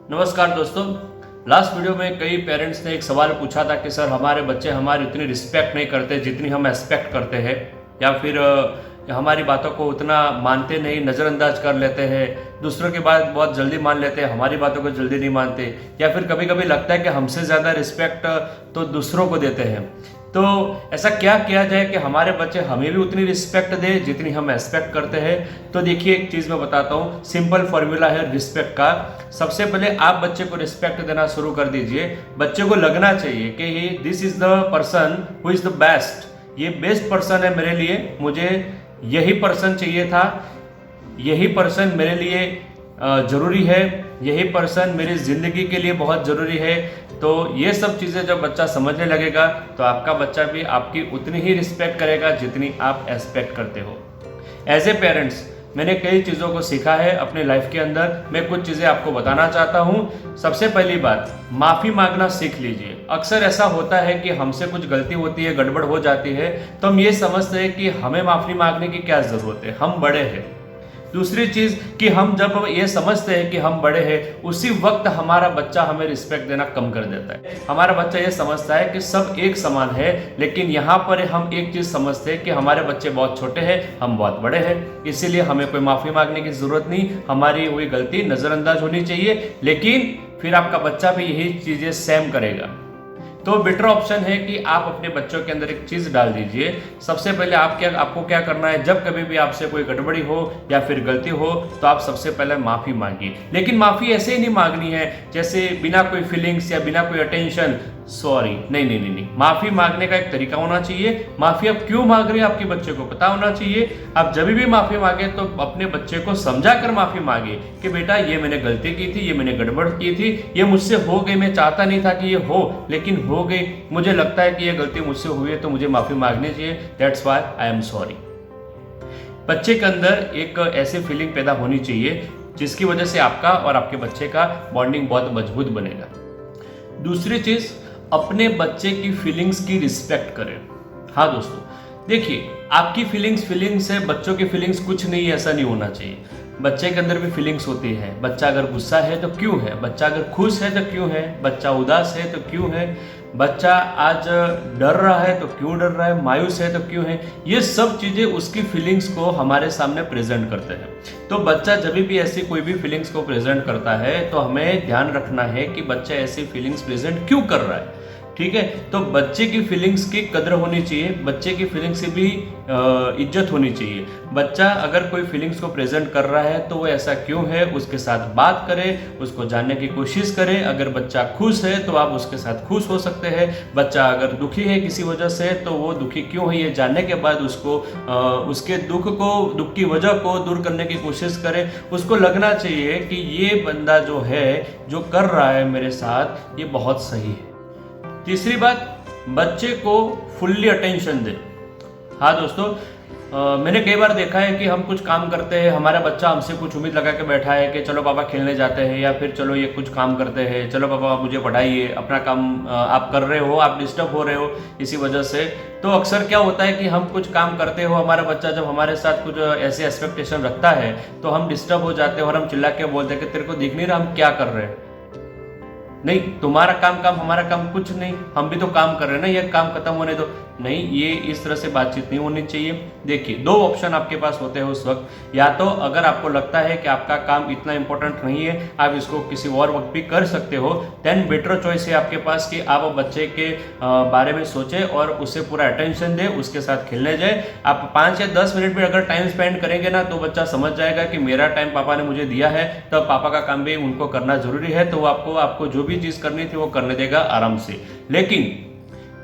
नमस्कार दोस्तों। Last video में कई पेरेंट्स ने एक सवाल पूछा था कि सर हमारे बच्चे हमारी उतनी रिस्पेक्ट नहीं करते जितनी हम एक्सपेक्ट करते हैं, या फिर हमारी बातों को उतना मानते नहीं, नज़रअंदाज कर लेते हैं, दूसरों की बात बहुत जल्दी मान लेते हैं, हमारी बातों को जल्दी नहीं मानते, या फिर कभी कभी लगता है कि हमसे ज़्यादा रिस्पेक्ट तो दूसरों को देते हैं। तो ऐसा क्या किया जाए कि हमारे बच्चे हमें भी उतनी रिस्पेक्ट दे जितनी हम एक्सपेक्ट करते हैं। तो देखिए, एक चीज़ मैं बताता हूँ, सिंपल फॉर्मूला है रिस्पेक्ट का। सबसे पहले आप बच्चे को रिस्पेक्ट देना शुरू कर दीजिए। बच्चे को लगना चाहिए कि this is the person who is the best, ये बेस्ट पर्सन है मेरे लिए, मुझे यही पर्सन चाहिए था, यही पर्सन मेरे लिए जरूरी है, यही पर्सन मेरी जिंदगी के लिए बहुत जरूरी है। तो ये सब चीज़ें जब बच्चा समझने लगेगा तो आपका बच्चा भी आपकी उतनी ही रिस्पेक्ट करेगा जितनी आप एक्सपेक्ट करते हो। एज ए पेरेंट्स मैंने कई चीज़ों को सीखा है अपने लाइफ के अंदर। मैं कुछ चीज़ें आपको बताना चाहता हूँ। सबसे पहली बात, माफ़ी मांगना सीख लीजिए। अक्सर ऐसा होता है कि हमसे कुछ गलती होती है, गड़बड़ हो जाती है, तो हम ये समझते हैं कि हमें माफ़ी मांगने की क्या ज़रूरत है, हम बड़े हैं। दूसरी चीज़ कि हम जब ये समझते हैं कि हम बड़े हैं, उसी वक्त हमारा बच्चा हमें रिस्पेक्ट देना कम कर देता है। हमारा बच्चा ये समझता है कि सब एक समान है, लेकिन यहाँ पर हम एक चीज़ समझते हैं कि हमारे बच्चे बहुत छोटे हैं, हम बहुत बड़े हैं, इसीलिए हमें कोई माफ़ी मांगने की ज़रूरत नहीं, हमारी हुई गलती नज़रअंदाज होनी चाहिए। लेकिन फिर आपका बच्चा भी यही चीज़ें सेम करेगा। तो बेटर ऑप्शन है कि आप अपने बच्चों के अंदर एक चीज़ डाल दीजिए। सबसे पहले आपको क्या करना है, जब कभी भी आपसे कोई गड़बड़ी हो या फिर गलती हो तो आप सबसे पहले माफ़ी मांगिए। लेकिन माफ़ी ऐसे ही नहीं मांगनी है जैसे बिना कोई फीलिंग्स या बिना कोई अटेंशन, सॉरी, नहीं नहीं नहीं नहीं। माफ़ी मांगने का एक तरीका होना चाहिए। माफ़ी आप क्यों मांग रहे हैं आपके बच्चे को पता होना चाहिए। आप जब भी माफ़ी मांगे तो अपने बच्चे को समझा कर माफ़ी मांगे कि बेटा ये मैंने गलती की थी, ये मैंने गड़बड़ की थी, ये मुझसे हो गई, मैं चाहता नहीं था कि ये हो लेकिन हो गई, मुझे लगता है कि ये गलती मुझसे हुई है तो मुझे माफ़ी मांगनी चाहिए, that's why I am sorry. बच्चे के अंदर एक ऐसी फीलिंग पैदा होनी चाहिए जिसकी वजह से आपका और आपके बच्चे का बॉन्डिंग बहुत मजबूत बनेगा। दूसरी चीज़, अपने बच्चे की फीलिंग्स की रिस्पेक्ट करें। हाँ दोस्तों, देखिए, आपकी फीलिंग्स है, बच्चों की फीलिंग्स कुछ नहीं है, ऐसा नहीं होना चाहिए। बच्चे के अंदर भी फीलिंग्स होती है। बच्चा अगर गुस्सा है तो क्यों है, बच्चा अगर खुश है तो क्यों है, बच्चा उदास है तो क्यों है, बच्चा आज डर रहा है तो क्यों डर रहा है, मायूस है तो क्यों है। ये सब चीज़ें उसकी फीलिंग्स को हमारे सामने प्रेजेंट करते हैं। तो बच्चा जब भी ऐसी कोई भी फीलिंग्स को प्रेजेंट करता है तो हमें ध्यान रखना है कि बच्चा ऐसी फीलिंग्स प्रेजेंट क्यों कर रहा है। ठीक है, तो बच्चे की फीलिंग्स की कदर होनी चाहिए, बच्चे की फीलिंग्स की भी इज्जत होनी चाहिए। बच्चा अगर कोई फीलिंग्स को प्रेजेंट कर रहा है तो वो ऐसा क्यों है, उसके साथ बात करें, उसको जानने की कोशिश करें। अगर बच्चा खुश है तो आप उसके साथ खुश हो सकते हैं। बच्चा अगर दुखी है किसी वजह से तो वो दुखी क्यों है ये जानने के बाद उसको उसके दुख की वजह को दूर करने की कोशिश करें। उसको लगना चाहिए कि ये बंदा जो है, जो कर रहा है मेरे साथ, ये बहुत सही है। तीसरी बात, बच्चे को फुल्ली अटेंशन दे। हाँ दोस्तों, मैंने कई बार देखा है कि हम कुछ काम करते हैं, हमारा बच्चा हमसे कुछ उम्मीद लगा के बैठा है कि चलो पापा खेलने जाते हैं, या फिर चलो ये कुछ काम करते हैं, चलो पापा आप मुझे पढ़ाइए, अपना काम आप कर रहे हो, आप डिस्टर्ब हो रहे हो इसी वजह से। तो अक्सर क्या होता है कि हम कुछ काम करते हो, हमारा बच्चा जब हमारे साथ कुछ ऐसे एक्सपेक्टेशन रखता है तो हम डिस्टर्ब हो जाते हैं और हम चिल्ला के बोलते हैं कि तेरे को दिख नहीं रहा हम क्या कर रहे हैं। नहीं, तुम्हारा काम हमारा काम कुछ नहीं, हम भी तो काम कर रहे हैं ना, ये काम खत्म होने दो। नहीं, ये इस तरह से बातचीत नहीं होनी चाहिए। देखिए, दो ऑप्शन आपके पास होते हैं उस वक्त। या तो अगर आपको लगता है कि आपका काम इतना इंपॉर्टेंट नहीं है, आप इसको किसी और वक्त भी कर सकते हो, देन बेटर चॉइस है आपके पास कि आप बच्चे के बारे में सोचें और उससे पूरा अटेंशन दें, उसके साथ खेलने जाए। आप 5 या 10 मिनट में अगर टाइम स्पेंड करेंगे ना तो बच्चा समझ जाएगा कि मेरा टाइम पापा ने मुझे दिया है, तब पापा का काम भी उनको करना जरूरी है, तो आपको जो भी चीज़ करनी थी वो करने देगा आराम से। लेकिन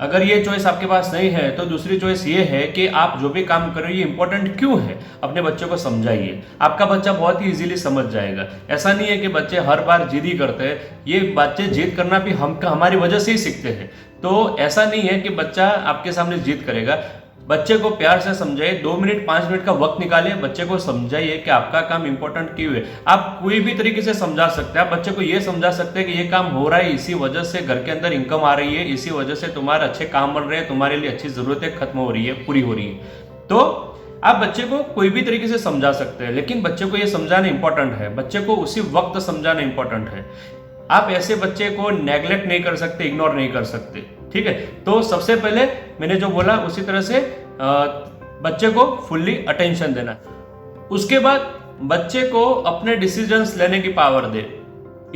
अगर ये चॉइस आपके पास नहीं है तो दूसरी चॉइस ये है कि आप जो भी काम कर रहे हो ये इंपॉर्टेंट क्यों है, अपने बच्चों को समझाइए। आपका बच्चा बहुत ही इजीली समझ जाएगा। ऐसा नहीं है कि बच्चे हर बार जिद ही करते हैं, ये बच्चे जिद करना भी हमारी वजह से ही सीखते हैं। तो ऐसा नहीं है कि बच्चा आपके सामने जिद करेगा। बच्चे को प्यार से समझाइए, 2 मिनट 5 मिनट का वक्त निकालिए, बच्चे को समझाइए कि आपका काम इंपॉर्टेंट क्यों है। आप कोई भी तरीके से समझा सकते हैं। आप बच्चे को ये समझा सकते हैं कि ये काम हो रहा है इसी वजह से घर के अंदर इनकम आ रही है, इसी वजह से तुम्हारे अच्छे काम बन रहे हैं, तुम्हारे लिए अच्छी जरूरतें खत्म हो रही है, पूरी हो रही है। तो आप बच्चे को कोई भी तरीके से समझा सकते हैं, लेकिन बच्चे को ये समझाना इंपॉर्टेंट है, बच्चे को उसी वक्त समझाना इंपॉर्टेंट है। आप ऐसे बच्चे को नेग्लेक्ट नहीं कर सकते, इग्नोर नहीं कर सकते, ठीक है। तो सबसे पहले मैंने जो बोला उसी तरह से बच्चे को फुल्ली अटेंशन देना। उसके बाद बच्चे को अपने डिसीजंस लेने की पावर दे,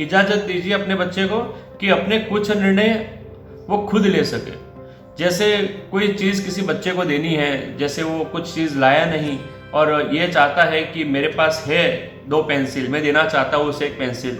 इजाजत दीजिए अपने बच्चे को कि अपने कुछ निर्णय वो खुद ले सके। जैसे कोई चीज़ किसी बच्चे को देनी है, जैसे वो कुछ चीज़ लाया नहीं और ये चाहता है कि मेरे पास है 2 पेंसिल, मैं देना चाहता हूँ उसे 1 पेंसिल,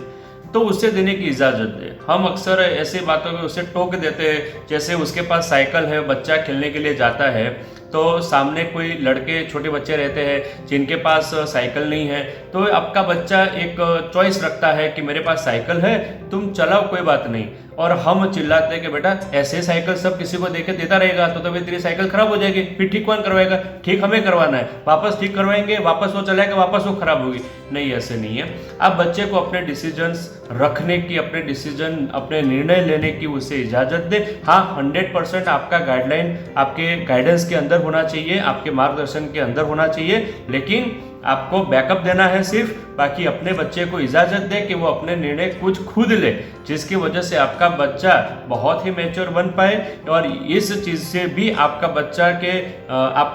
तो उसे देने की इजाज़त दे। हम अक्सर ऐसे बातों में उसे टोक देते हैं, जैसे उसके पास साइकिल है, बच्चा खेलने के लिए जाता है, तो सामने कोई लड़के छोटे बच्चे रहते हैं जिनके पास साइकिल नहीं है, तो आपका बच्चा एक चॉइस रखता है कि मेरे पास साइकिल है, तुम चलाओ कोई बात नहीं, और हम चिल्लाते हैं कि बेटा ऐसे साइकिल सब किसी को देके देता रहेगा तो तभी तेरी साइकिल खराब हो जाएगी, फिर ठीक कौन करवाएगा, ठीक हमें करवाना है, वापस ठीक करवाएंगे, वापस वो चलाएगा, वापस वो खराब होगी। नहीं, ऐसे नहीं है। आप बच्चे को अपने डिसीजंस रखने की, अपने निर्णय लेने की उसे इजाज़त दे। हाँ, 100% आपका गाइडलाइन आपके गाइडेंस के अंदर होना चाहिए, आपके मार्गदर्शन के अंदर होना चाहिए, लेकिन आपको बैकअप देना है सिर्फ, बाकी अपने बच्चे को इजाज़त दे कि वो अपने निर्णय कुछ खुद ले, जिसकी वजह से आपका बच्चा बहुत ही मैच्योर बन पाए और इस चीज़ से भी आपका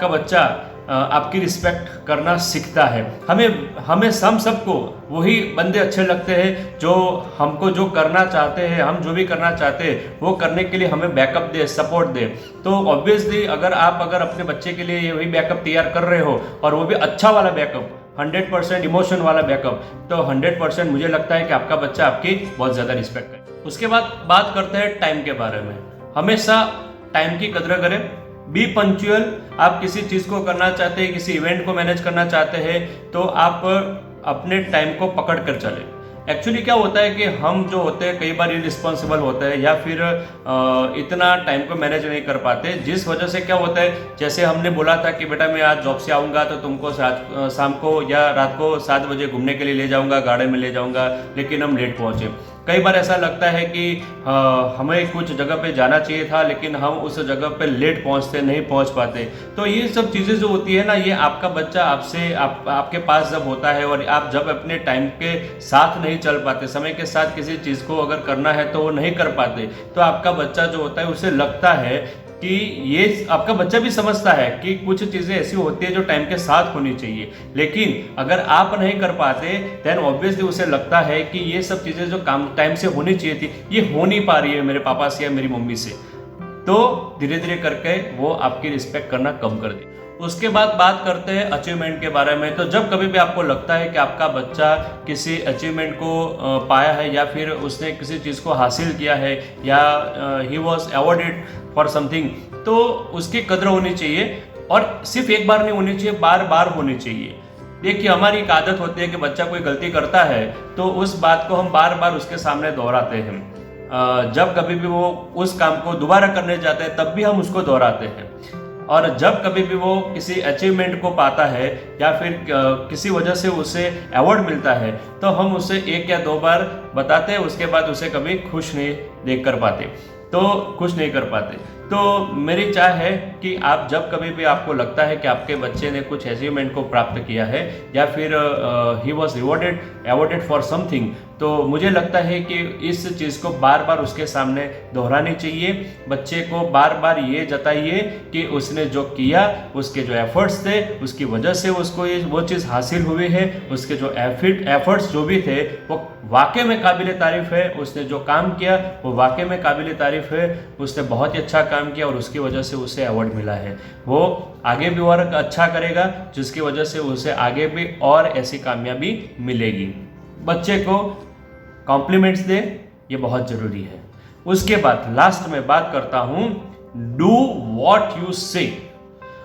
बच्चा आपकी रिस्पेक्ट करना सीखता है। हमें सबको वही बंदे अच्छे लगते हैं जो हमको जो करना चाहते हैं, हम जो भी करना चाहते हैं वो करने के लिए हमें बैकअप दे, सपोर्ट दे। तो ऑब्वियसली अगर अपने बच्चे के लिए वही बैकअप तैयार कर रहे हो और वो भी अच्छा वाला बैकअप, 100% इमोशन वाला बैकअप, तो 100% मुझे लगता है कि आपका बच्चा आपकी बहुत ज़्यादा रिस्पेक्ट करे। उसके बाद बात करते हैं टाइम के बारे में। हमेशा टाइम की कदर करें, बी पंक्चुअल। आप किसी चीज़ को करना चाहते हैं, किसी इवेंट को मैनेज करना चाहते हैं, तो आप अपने टाइम को पकड़ कर चलें। एक्चुअली क्या होता है कि हम जो होते हैं कई बार इरिस्पॉन्सिबल होते हैं या फिर इतना टाइम को मैनेज नहीं कर पाते, जिस वजह से क्या होता है, जैसे हमने बोला था कि बेटा मैं आज जॉब से आऊँगा तो तुमको शाम को या रात को 7 बजे घूमने के लिए ले जाऊँगा, गार्डन में ले जाऊँगा, लेकिन हम लेट पहुँचे। कई बार ऐसा लगता है कि हमें कुछ जगह पे जाना चाहिए था लेकिन हम उस जगह पे लेट नहीं पहुंच पाते। तो ये सब चीज़ें जो होती है ना, ये आपका बच्चा आपके पास जब होता है और आप जब अपने टाइम के साथ नहीं चल पाते, समय के साथ किसी चीज़ को अगर करना है तो वो नहीं कर पाते, तो आपका बच्चा जो होता है उसे लगता है कि ये आपका बच्चा भी समझता है कि कुछ चीज़ें ऐसी होती है जो टाइम के साथ होनी चाहिए, लेकिन अगर आप नहीं कर पाते देन ऑब्वियसली उसे लगता है कि ये सब चीज़ें जो काम टाइम से होनी चाहिए थी ये हो नहीं पा रही है मेरे पापा से या मेरी मम्मी से। तो धीरे धीरे करके वो आपकी रिस्पेक्ट करना कम कर दे। उसके बाद बात करते हैं अचीवमेंट के बारे में। तो जब कभी भी आपको लगता है कि आपका बच्चा किसी अचीवमेंट को पाया है या फिर उसने किसी चीज़ को हासिल किया है या he was awarded for something, तो उसकी कदर होनी चाहिए और सिर्फ एक बार नहीं होनी चाहिए, बार बार होनी चाहिए। देखिए, हमारी एक आदत होती है कि बच्चा कोई गलती करता है तो उस बात को हम बार बार उसके सामने दोहराते हैं। जब कभी भी वो उस काम को दोबारा करने जाते हैं तब भी हम उसको दोहराते हैं, और जब कभी भी वो किसी अचीवमेंट को पाता है या फिर किसी वजह से उसे अवार्ड मिलता है तो हम उसे 1 या 2 बार बताते हैं, उसके बाद उसे कभी खुश नहीं कर पाते। तो मेरी चाह है कि आप जब कभी भी आपको लगता है कि आपके बच्चे ने कुछ अचीवमेंट को प्राप्त किया है या फिर he was awarded for something, तो मुझे लगता है कि इस चीज़ को बार बार उसके सामने दोहरानी चाहिए। बच्चे को बार बार ये जताइए कि उसने जो किया, उसके जो एफर्ट्स थे, उसकी वजह से उसको वो चीज़ हासिल हुई है, उसके जो एफर्ट्स जो भी थे वो वाकई में काबिल तारीफ़ है। उसने जो काम किया वो वाकई में काबिल तारीफ़ है, उसने बहुत ही अच्छा काम किया और उसकी वजह से उसे अवार्ड मिला है। वो आगे भी और अच्छा करेगा जिसकी वजह से उसे आगे भी और ऐसी कामयाबी मिलेगी। बच्चे को कॉम्प्लीमेंट्स दे, ये बहुत ज़रूरी है। उसके बाद लास्ट में बात करता हूँ, डू वॉट यू से।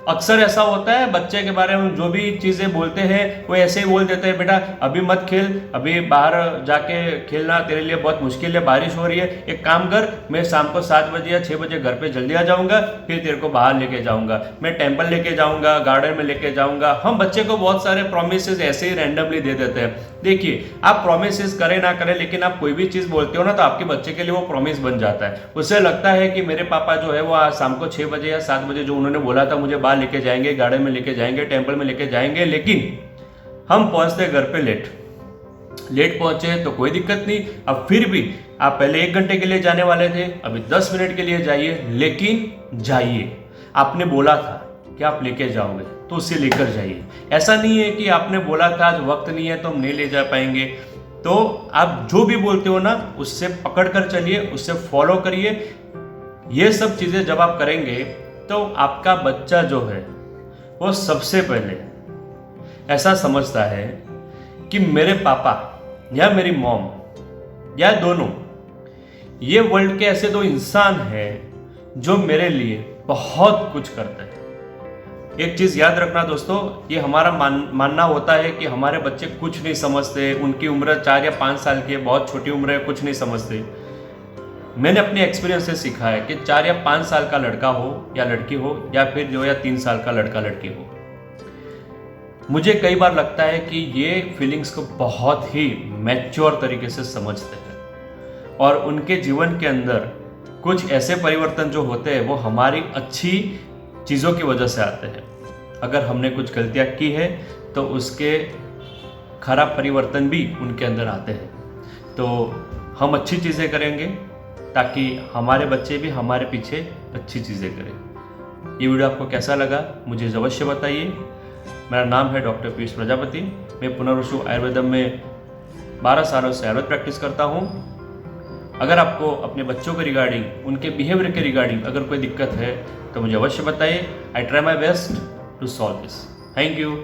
अक्सर ऐसा होता है बच्चे के बारे में जो भी चीज़ें बोलते हैं वो ऐसे ही बोल देते हैं, बेटा अभी मत खेल, अभी बाहर जाके खेलना तेरे लिए बहुत मुश्किल है, बारिश हो रही है, एक काम कर, मैं शाम को 7 बजे या 6 बजे घर पे जल्दी आ जाऊंगा, फिर तेरे को बाहर लेके जाऊंगा, मैं टेम्पल लेके जाऊंगा, गार्डन में लेके जाऊंगा। हम बच्चे को बहुत सारे प्रोमिसेस ऐसे ही रैंडमली दे देते हैं। देखिए, आप प्रोमिसेस करें ना करें, लेकिन आप कोई भी चीज़ बोलते हो ना तो आपके बच्चे के लिए वो प्रॉमिस बन जाता है। उसे लगता है कि मेरे पापा जो है वो आज शाम को 6 बजे या 7 बजे जो उन्होंने बोला था मुझे बाहर लेके जाएंगे, गार्डन में लेके जाएंगे, टेम्पल में लेके जाएंगे, लेकिन हम पहुंचते घर पे लेट। लेट पहुंचे तो कोई दिक्कत नहीं, अब फिर भी आप पहले 1 घंटे के लिए जाने वाले थे, अभी 10 मिनट के लिए जाइए, लेकिन जाइए। आपने बोला था कि आप लेके जाओगे तो उसे लेकर जाइए। ऐसा नहीं है कि आपने बोला था आज वक्त नहीं है तो हम नहीं ले जा पाएंगे, तो आप जो भी बोलते हो ना उससे पकड़ कर चलिए, उससे फॉलो करिए। ये सब चीज़ें जब आप करेंगे तो आपका बच्चा जो है वो सबसे पहले ऐसा समझता है कि मेरे पापा या मेरी मॉम या दोनों, ये वर्ल्ड के ऐसे 2 इंसान हैं जो मेरे लिए बहुत कुछ करते हैं। एक चीज़ याद रखना दोस्तों, ये हमारा मानना होता है कि हमारे बच्चे कुछ नहीं समझते, उनकी उम्र 4 या 5 साल की है, बहुत छोटी उम्र है, कुछ नहीं समझते। मैंने अपने एक्सपीरियंस से सीखा है कि 4 या 5 साल का लड़का हो या लड़की हो, या फिर 2 या 3 साल का लड़का लड़की हो, मुझे कई बार लगता है कि ये फीलिंग्स को बहुत ही मैच्योर तरीके से समझते हैं और उनके जीवन के अंदर कुछ ऐसे परिवर्तन जो होते हैं वो हमारी अच्छी चीज़ों की वजह से आते हैं। अगर हमने कुछ गलतियाँ की है तो उसके खराब परिवर्तन भी उनके अंदर आते हैं। तो हम अच्छी चीज़ें करेंगे ताकि हमारे बच्चे भी हमारे पीछे अच्छी चीज़ें करें। ये वीडियो आपको कैसा लगा मुझे अवश्य बताइए। मेरा नाम है डॉक्टर पीयूष प्रजापति। मैं पुनर्वसु आयुर्वेदम में 12 सालों से आयुर्वेद प्रैक्टिस करता हूँ। अगर आपको अपने बच्चों के रिगार्डिंग, उनके बिहेवियर के रिगार्डिंग अगर कोई दिक्कत है तो मुझे अवश्य बताइए। I try my best to solve this. Thank you.